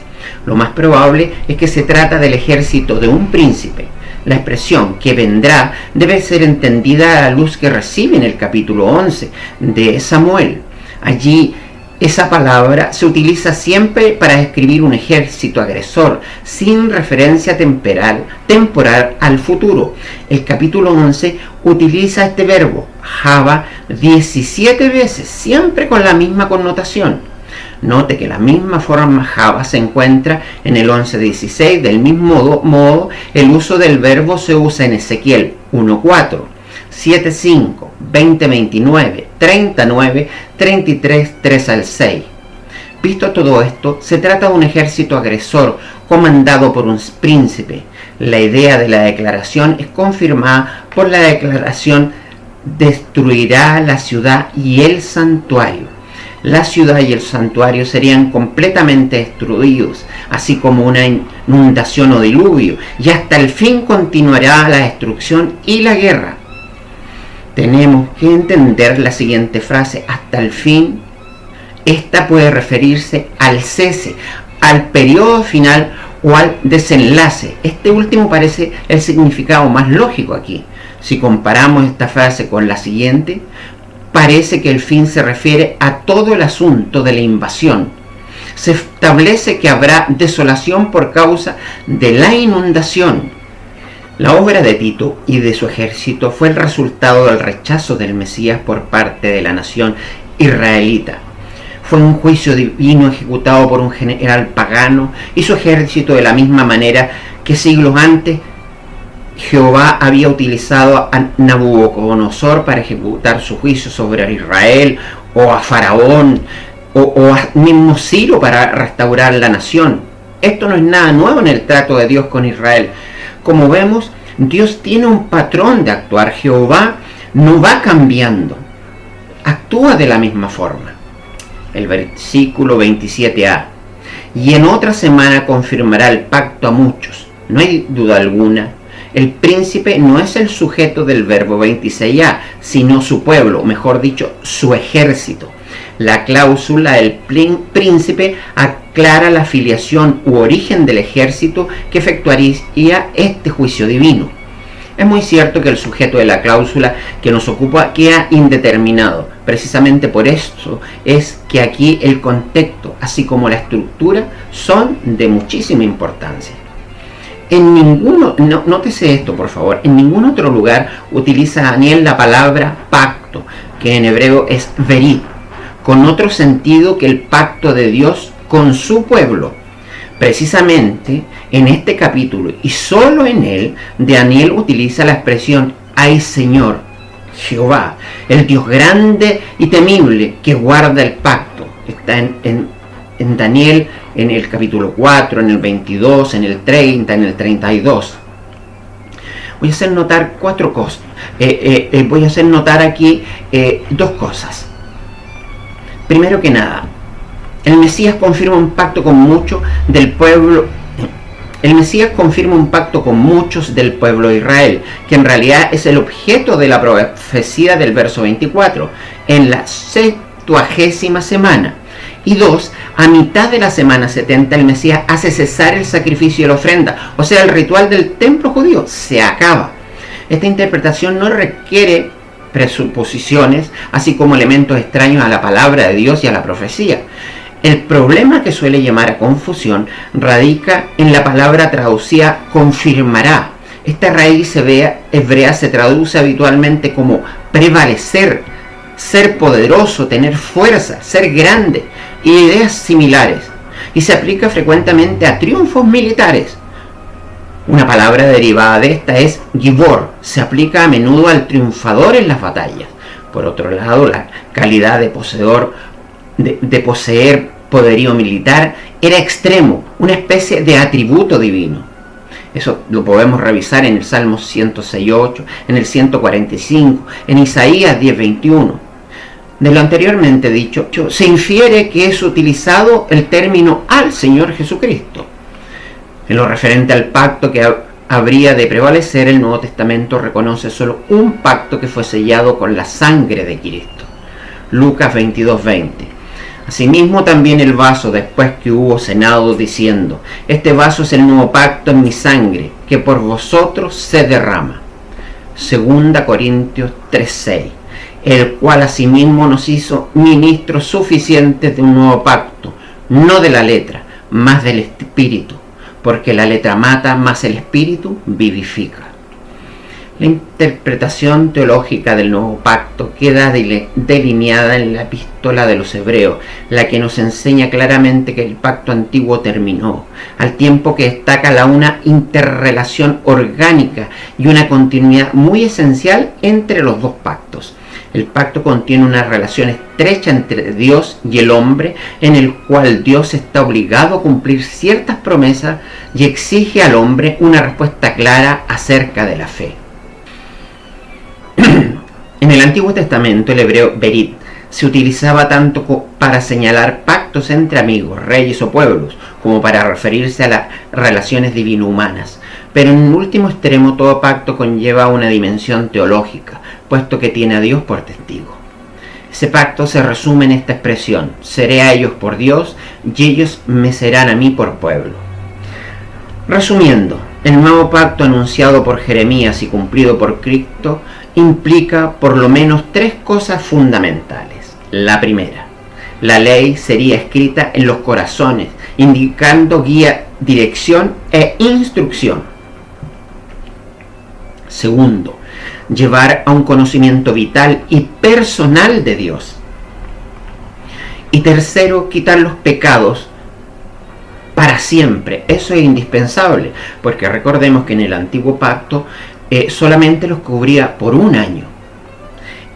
Lo más probable es que se trata del ejército de un príncipe. La expresión que vendrá debe ser entendida a la luz que recibe en el capítulo 11 de Samuel. Allí esa palabra se utiliza siempre para describir un ejército agresor, sin referencia temporal al futuro. El capítulo 11 utiliza este verbo, Java, 17 veces, siempre con la misma connotación. Note que la misma forma Java se encuentra en el 11:16. Del mismo modo, el uso del verbo se usa en Ezequiel 1:4, 7:5, 20:29, 39, 33, 3 al 6. Visto todo esto, se trata de un ejército agresor comandado por un príncipe. La idea de la declaración es confirmada por la declaración: destruirá la ciudad y el santuario. La ciudad y el santuario serían completamente destruidos, así como una inundación o diluvio, y hasta el fin continuará la destrucción y la guerra. Tenemos que entender la siguiente frase: hasta el fin. Esta puede referirse al cese, al periodo final o al desenlace. Este último parece el significado más lógico aquí. Si comparamos esta frase con la siguiente, parece que el fin se refiere a todo el asunto de la invasión. Se establece que habrá desolación por causa de la inundación. La obra de Tito y de su ejército fue el resultado del rechazo del Mesías por parte de la nación israelita. Fue un juicio divino ejecutado por un general pagano y su ejército, de la misma manera que siglos antes Jehová había utilizado a Nabucodonosor para ejecutar su juicio sobre Israel, o a Faraón, o a mismo Ciro para restaurar la nación. Esto no es nada nuevo en el trato de Dios con Israel. Como vemos, Dios tiene un patrón de actuar. Jehová no va cambiando, actúa de la misma forma. El versículo 27a: y en otra semana confirmará el pacto a muchos. No hay duda alguna, el príncipe no es el sujeto del verbo 26a, sino su pueblo, mejor dicho, su ejército. La cláusula del príncipe aclara la filiación u origen del ejército que efectuaría este juicio divino. Es muy cierto que el sujeto de la cláusula que nos ocupa queda indeterminado. Precisamente por esto es que aquí el contexto, así como la estructura, son de muchísima importancia. Nótese esto, por favor, en ningún otro lugar utiliza Daniel la palabra pacto, que en hebreo es verit, con otro sentido que el pacto de Dios con su pueblo. Precisamente en este capítulo, y solo en él, Daniel utiliza la expresión ay Señor, Jehová, el Dios grande y temible que guarda el pacto. Está en Daniel, en el capítulo 4, en el 22, en el 30, en el 32. Voy a hacer notar cuatro cosas. Voy a hacer notar aquí dos cosas. Primero que nada, el Mesías confirma un pacto con muchos del pueblo. El Mesías confirma un pacto con muchos del pueblo de Israel, que en realidad es el objeto de la profecía del verso 24, en la 70ª semana. Y 2, a mitad de la semana 70 el Mesías hace cesar el sacrificio y la ofrenda, o sea, el ritual del templo judío se acaba. Esta interpretación no requiere presuposiciones, así como elementos extraños a la palabra de Dios y a la profecía. El problema que suele llamar a confusión radica en la palabra traducida confirmará. Esta raíz hebrea se traduce habitualmente como prevalecer, ser poderoso, tener fuerza, ser grande y ideas similares. Y se aplica frecuentemente a triunfos militares. Una palabra derivada de esta es gibor. Se aplica a menudo al triunfador en las batallas. Por otro lado, la calidad de poseer poderío militar era extremo, una especie de atributo divino. Eso lo podemos revisar en el Salmo 106.8, en el 145, en Isaías 10.21. De lo anteriormente dicho, se infiere que es utilizado el término al Señor Jesucristo. En lo referente al pacto que habría de prevalecer, el Nuevo Testamento reconoce solo un pacto que fue sellado con la sangre de Cristo. Lucas 22.20. Asimismo también el vaso, después que hubo cenado, diciendo: este vaso es el nuevo pacto en mi sangre, que por vosotros se derrama. 2 Corintios 3.6. El cual asimismo nos hizo ministros suficientes de un nuevo pacto, no de la letra, mas del espíritu, porque la letra mata, mas el espíritu vivifica. La interpretación teológica del nuevo pacto queda delineada en la epístola de los Hebreos, la que nos enseña claramente que el pacto antiguo terminó, al tiempo que destaca una interrelación orgánica y una continuidad muy esencial entre los dos pactos. El pacto contiene una relación estrecha entre Dios y el hombre, en el cual Dios está obligado a cumplir ciertas promesas y exige al hombre una respuesta clara acerca de la fe. En el Antiguo Testamento, el hebreo berit se utilizaba tanto para señalar pactos entre amigos, reyes o pueblos, como para referirse a las relaciones divino-humanas. Pero en último extremo, todo pacto conlleva una dimensión teológica, puesto que tiene a Dios por testigo. Ese pacto se resume en esta expresión: seré a ellos por Dios y ellos me serán a mí por pueblo. Resumiendo, el nuevo pacto anunciado por Jeremías y cumplido por Cristo implica por lo menos 3 cosas fundamentales. La primera, la ley sería escrita en los corazones, indicando guía, dirección e instrucción. Segundo, llevar a un conocimiento vital y personal de Dios. Y tercero, quitar los pecados para siempre. Eso es indispensable, porque recordemos que en el antiguo pacto solamente los cubría por un año.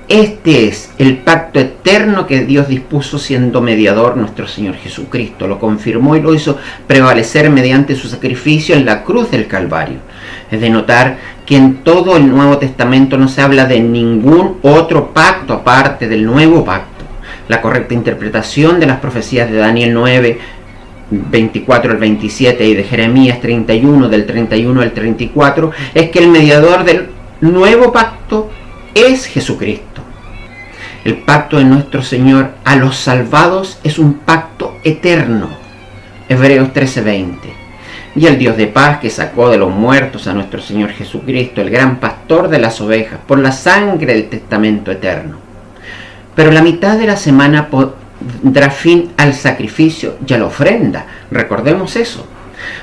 Este es el pacto eterno que Dios dispuso siendo mediador nuestro Señor Jesucristo. Lo confirmó y lo hizo prevalecer mediante su sacrificio en la cruz del Calvario. Es de notar que en todo el Nuevo Testamento no se habla de ningún otro pacto aparte del nuevo pacto. La correcta interpretación de las profecías de Daniel 9, 24 al 27 y de Jeremías 31, del 31 al 34, es que el mediador del nuevo pacto es Jesucristo. El pacto de nuestro Señor a los salvados es un pacto eterno. Hebreos 13:20. Y el Dios de paz, que sacó de los muertos a nuestro Señor Jesucristo, el gran pastor de las ovejas, por la sangre del testamento eterno. Pero la mitad de la semana pondrá fin al sacrificio y a la ofrenda. Recordemos eso.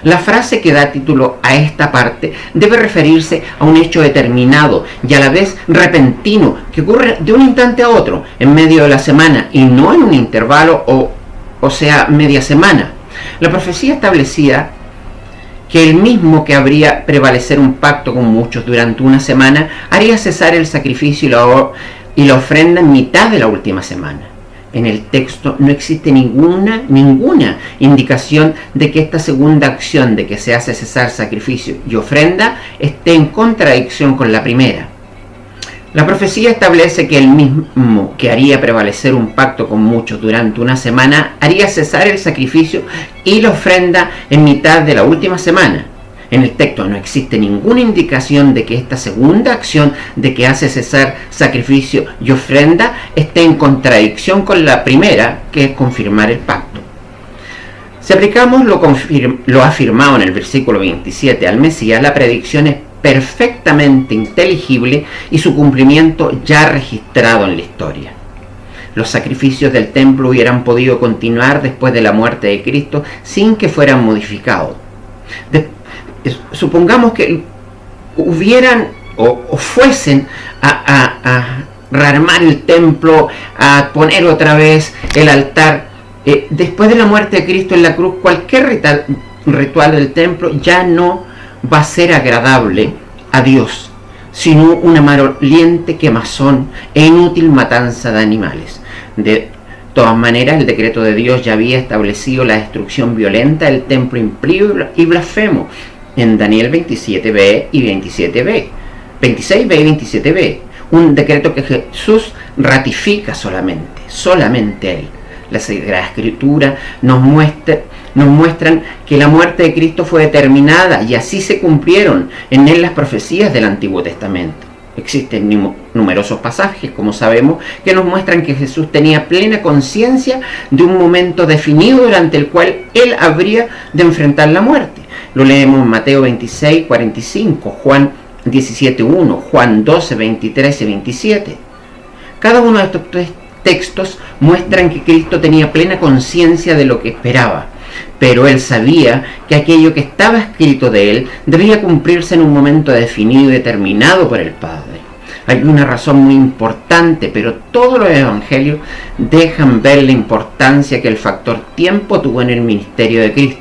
La frase que da título a esta parte debe referirse a un hecho determinado y a la vez repentino que ocurre de un instante a otro en medio de la semana y no en un intervalo o sea media semana. La profecía establecía que el mismo que habría prevalecer un pacto con muchos durante una semana haría cesar el sacrificio y la ofrenda en mitad de la última semana. En el texto no existe ninguna indicación de que esta segunda acción de que se hace cesar sacrificio y ofrenda esté en contradicción con la primera. La profecía establece que el mismo que haría prevalecer un pacto con muchos durante una semana haría cesar el sacrificio y la ofrenda en mitad de la última semana. En el texto no existe ninguna indicación de que esta segunda acción de que hace cesar sacrificio y ofrenda esté en contradicción con la primera, que es confirmar el pacto. Si aplicamos lo afirmado en el versículo 27 al Mesías, la predicción es perfectamente inteligible y su cumplimiento ya registrado en la historia. Los sacrificios del templo hubieran podido continuar después de la muerte de Cristo sin que fueran modificados. Supongamos que hubieran o fuesen a rearmar el templo, a poner otra vez el altar. Después de la muerte de Cristo en la cruz, cualquier ritual del templo ya no va a ser agradable a Dios, sino una maloliente quemazón e inútil matanza de animales. De todas maneras, el decreto de Dios ya había establecido la destrucción violenta del templo impío y blasfemo en Daniel 27b y 27b, 26b y 27b, un decreto que Jesús ratifica solamente Él. La Sagrada Escritura nos muestran que la muerte de Cristo fue determinada y así se cumplieron en Él las profecías del Antiguo Testamento. Existen numerosos pasajes, como sabemos, que nos muestran que Jesús tenía plena conciencia de un momento definido durante el cual Él habría de enfrentar la muerte. Lo leemos en Mateo 26, 45, Juan 17, 1, Juan 12, 23 y 27. Cada uno de estos textos muestran que Cristo tenía plena conciencia de lo que esperaba, pero Él sabía que aquello que estaba escrito de Él debía cumplirse en un momento definido y determinado por el Padre. Hay una razón muy importante, pero todos los evangelios dejan ver la importancia que el factor tiempo tuvo en el ministerio de Cristo.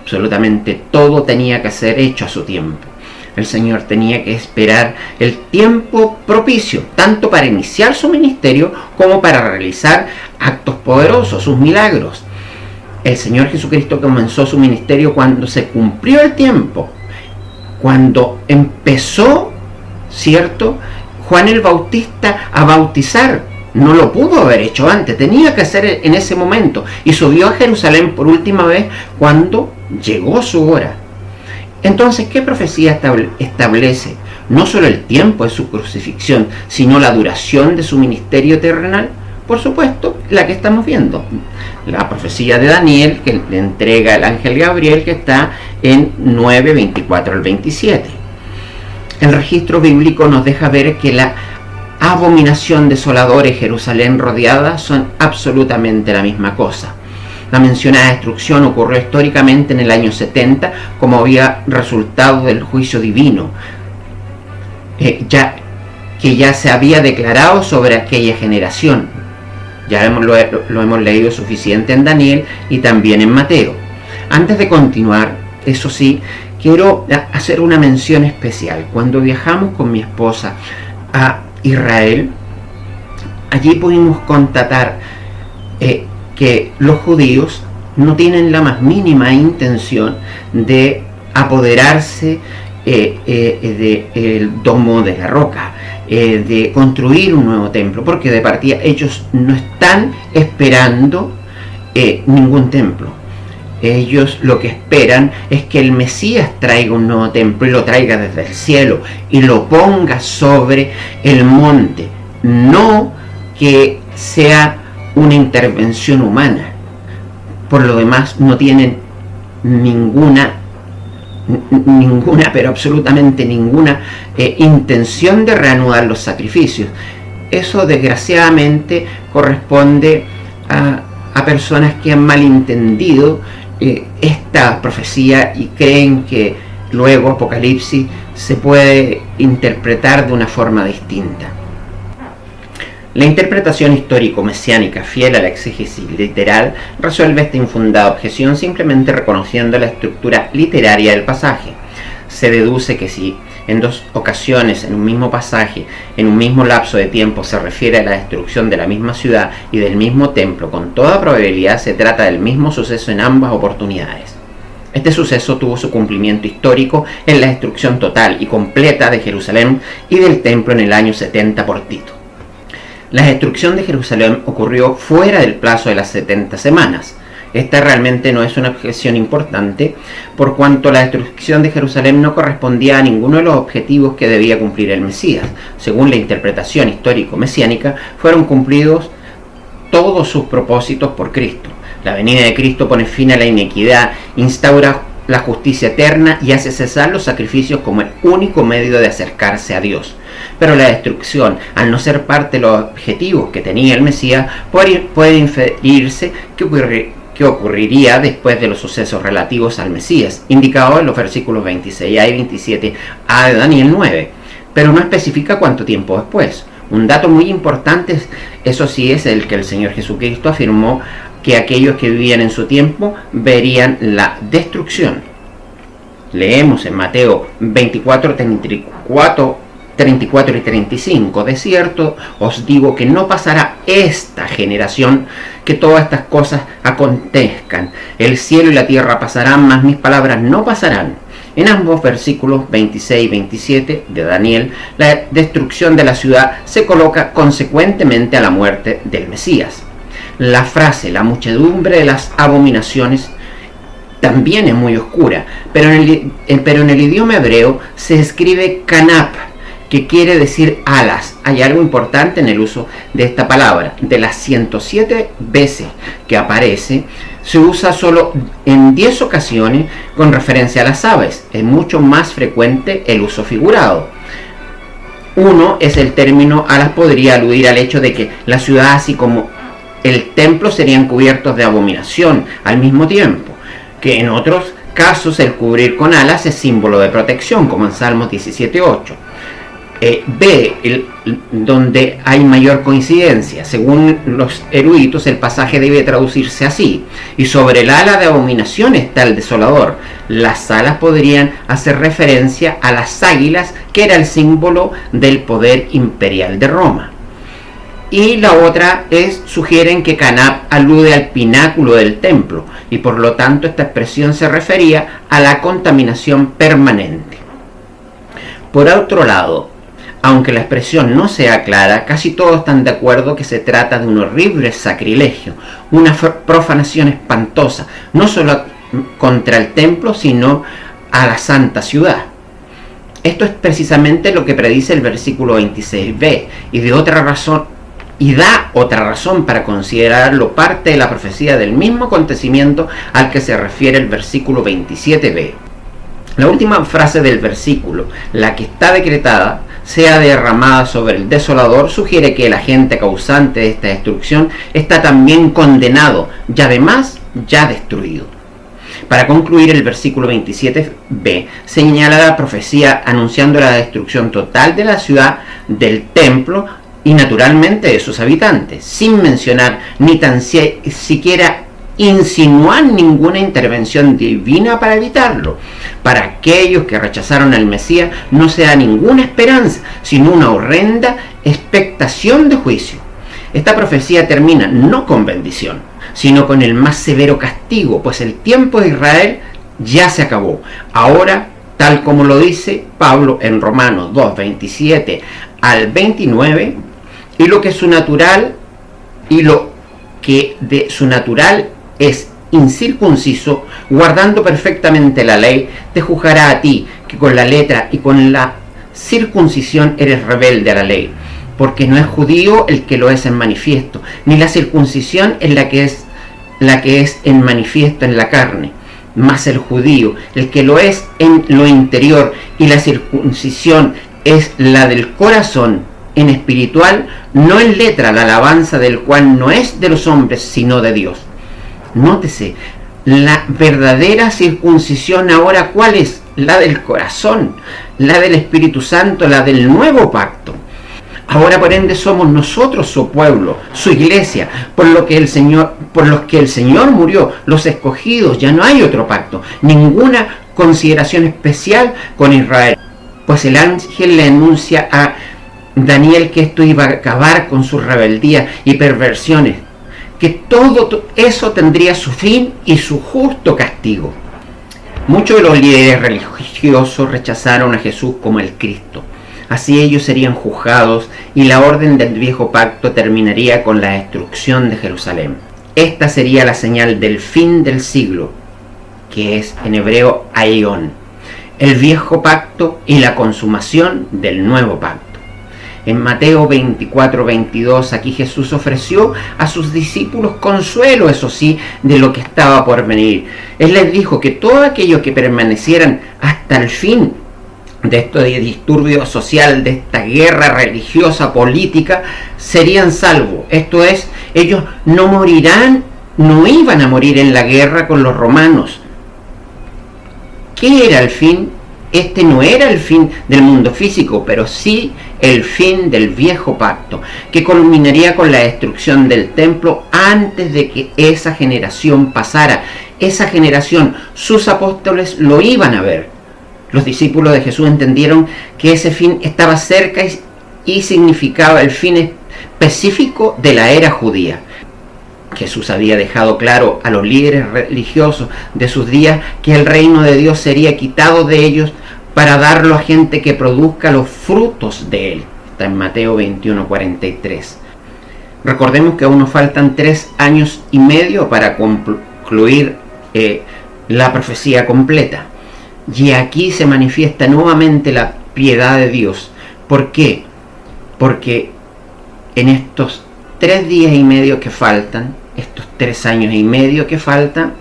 Absolutamente todo tenía que ser hecho a su tiempo. El Señor tenía que esperar el tiempo propicio, tanto para iniciar su ministerio como para realizar actos poderosos, sus milagros. El Señor Jesucristo comenzó su ministerio cuando se cumplió el tiempo, cuando empezó, ¿cierto?, Juan el Bautista a bautizar. No lo pudo haber hecho antes, tenía que hacer en ese momento, y subió a Jerusalén por última vez cuando llegó su hora. Entonces, ¿qué profecía establece no solo el tiempo de su crucifixión, sino la duración de su ministerio terrenal? Por supuesto, la que estamos viendo, la profecía de Daniel, que le entrega el ángel Gabriel, que está en 9, 24 al 27. El registro bíblico nos deja ver que la abominación desoladora y Jerusalén rodeada son absolutamente la misma cosa. La mencionada destrucción ocurrió históricamente en el año 70 como había resultado del juicio divino, que ya se había declarado sobre aquella generación. Ya lo hemos leído suficiente en Daniel y también en Mateo. Antes de continuar, eso sí, quiero hacer una mención especial. Cuando viajamos con mi esposa a Israel, allí pudimos constatar que los judíos no tienen la más mínima intención de apoderarse del domo de la roca, de construir un nuevo templo, porque de partida ellos no están esperando ningún templo. Ellos lo que esperan es que el Mesías traiga un nuevo templo y lo traiga desde el cielo y lo ponga sobre el monte, no que sea una intervención humana. Por lo demás no tienen ninguna, pero absolutamente ninguna intención de reanudar los sacrificios. Eso desgraciadamente corresponde a personas que han malentendido esta profecía y creen que luego Apocalipsis se puede interpretar de una forma distinta. La interpretación histórico-mesiánica fiel a la exégesis literal resuelve esta infundada objeción simplemente reconociendo la estructura literaria del pasaje. Se deduce que si en dos ocasiones en un mismo pasaje, en un mismo lapso de tiempo, se refiere a la destrucción de la misma ciudad y del mismo templo, con toda probabilidad se trata del mismo suceso en ambas oportunidades. Este suceso tuvo su cumplimiento histórico en la destrucción total y completa de Jerusalén y del templo en el año 70 por Tito. La destrucción de Jerusalén ocurrió fuera del plazo de las 70 semanas. Esta realmente no es una objeción importante, por cuanto la destrucción de Jerusalén no correspondía a ninguno de los objetivos que debía cumplir el Mesías. Según la interpretación histórico-mesiánica, fueron cumplidos todos sus propósitos por Cristo. La venida de Cristo pone fin a la iniquidad, instaura la justicia eterna y hace cesar los sacrificios como el único medio de acercarse a Dios. Pero la destrucción, al no ser parte de los objetivos que tenía el Mesías, puede inferirse que ocurriría después de los sucesos relativos al Mesías, indicados en los versículos 26a y 27a de Daniel 9, pero no especifica cuánto tiempo después. Un dato muy importante, eso sí, es el que el Señor Jesucristo afirmó que aquellos que vivían en su tiempo verían la destrucción. Leemos en Mateo 24, 34 y 35, de cierto os digo que no pasará esta generación que todas estas cosas acontezcan. El cielo y la tierra pasarán, mas mis palabras no pasarán. En ambos versículos 26 y 27 de Daniel, la destrucción de la ciudad se coloca consecuentemente a la muerte del Mesías. La frase, la muchedumbre de las abominaciones, también es muy oscura, pero en el idioma hebreo se escribe kanap, que quiere decir alas. Hay algo importante en el uso de esta palabra. De las 107 veces que aparece, se usa solo en 10 ocasiones con referencia a las aves. Es mucho más frecuente el uso figurado. Uno es el término alas, podría aludir al hecho de que la ciudad, así como el templo, serían cubiertos de abominación al mismo tiempo, que en otros casos el cubrir con alas es símbolo de protección, como en Salmos 17:8. Donde hay mayor coincidencia. Según los eruditos, el pasaje debe traducirse así: y sobre el ala de abominación está el desolador. Las alas podrían hacer referencia a las águilas, que era el símbolo del poder imperial de Roma. Y la otra sugieren que Canab alude al pináculo del templo, y por lo tanto esta expresión se refería a la contaminación permanente. Por otro lado, aunque la expresión no sea clara, casi todos están de acuerdo que se trata de un horrible sacrilegio, una profanación espantosa, no solo contra el templo, sino a la santa ciudad. Esto es precisamente lo que predice el versículo 26b, y da otra razón para considerarlo parte de la profecía del mismo acontecimiento al que se refiere el versículo 27b. La última frase del versículo, la que está decretada, sea derramada sobre el desolador, sugiere que el agente causante de esta destrucción está también condenado y además ya destruido. Para concluir, el versículo 27b señala la profecía anunciando la destrucción total de la ciudad, del templo y naturalmente de sus habitantes, sin mencionar ni tan siquiera insinuar ninguna intervención divina para evitarlo. Para aquellos que rechazaron al Mesías no se da ninguna esperanza, sino una horrenda expectación de juicio. Esta profecía termina no con bendición, sino con el más severo castigo, pues el tiempo de Israel ya se acabó. Ahora, tal como lo dice Pablo en Romanos 2, 27 al 29, y lo que de su natural es incircunciso, guardando perfectamente la ley, te juzgará a ti, que con la letra y con la circuncisión eres rebelde a la ley, porque no es judío el que lo es en manifiesto, ni la circuncisión es la que es en manifiesto en la carne, mas el judío el que lo es en lo interior, y la circuncisión es la del corazón, en espiritual, no en letra, la alabanza del cual no es de los hombres, sino de Dios. Nótese, la verdadera circuncisión ahora, ¿cuál es? La del corazón, la del Espíritu Santo, la del nuevo pacto. Ahora, por ende, somos nosotros su pueblo, su iglesia, por los que el Señor murió, los escogidos. Ya no hay otro pacto, ninguna consideración especial con Israel, pues el ángel le anuncia a Daniel que esto iba a acabar con su rebeldía y perversiones, que todo eso tendría su fin y su justo castigo. Muchos de los líderes religiosos rechazaron a Jesús como el Cristo. Así ellos serían juzgados y la orden del viejo pacto terminaría con la destrucción de Jerusalén. Esta sería la señal del fin del siglo, que es en hebreo aión, el viejo pacto y la consumación del nuevo pacto. En Mateo 24-22, aquí Jesús ofreció a sus discípulos consuelo, eso sí, de lo que estaba por venir. Él les dijo que todos aquellos que permanecieran hasta el fin de este disturbio social, de esta guerra religiosa, política, serían salvos. Esto es, ellos no morirán, no iban a morir en la guerra con los romanos. ¿Qué era el fin? Este no era el fin del mundo físico, pero sí el fin del viejo pacto, que culminaría con la destrucción del templo antes de que esa generación pasara. Esa generación, sus apóstoles lo iban a ver. Los discípulos de Jesús entendieron que ese fin estaba cerca y significaba el fin específico de la era judía. Jesús había dejado claro a los líderes religiosos de sus días que el reino de Dios sería quitado de ellos para darlo a gente que produzca los frutos de él. Está en Mateo 21:43. Recordemos que aún nos faltan 3 años y medio para concluir la profecía completa. Y aquí se manifiesta nuevamente la piedad de Dios. ¿Por qué? Porque en estos 3 días y medio que faltan, estos 3 años y medio que faltan,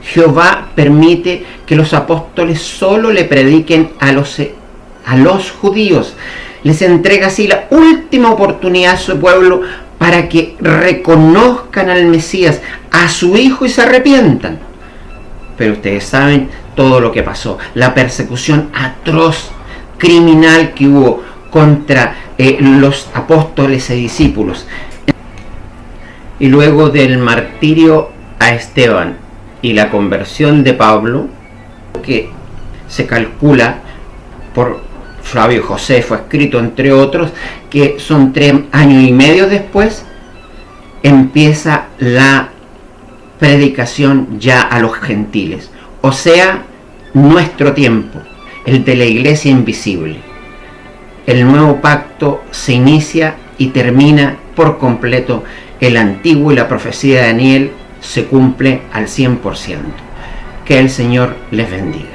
Jehová permite que los apóstoles solo le prediquen a los judíos. Les entrega así la última oportunidad a su pueblo para que reconozcan al Mesías, a su Hijo, y se arrepientan. Pero ustedes saben todo lo que pasó, la persecución atroz, criminal que hubo contra los apóstoles y discípulos. Y luego del martirio a Esteban y la conversión de Pablo, que se calcula por Flavio Josefo, escrito entre otros, que son 3 años y medio después, empieza la predicación ya a los gentiles, o sea, nuestro tiempo, el de la iglesia invisible. El nuevo pacto se inicia y termina por completo. El antiguo y la profecía de Daniel se cumple al 100%. Que el Señor les bendiga.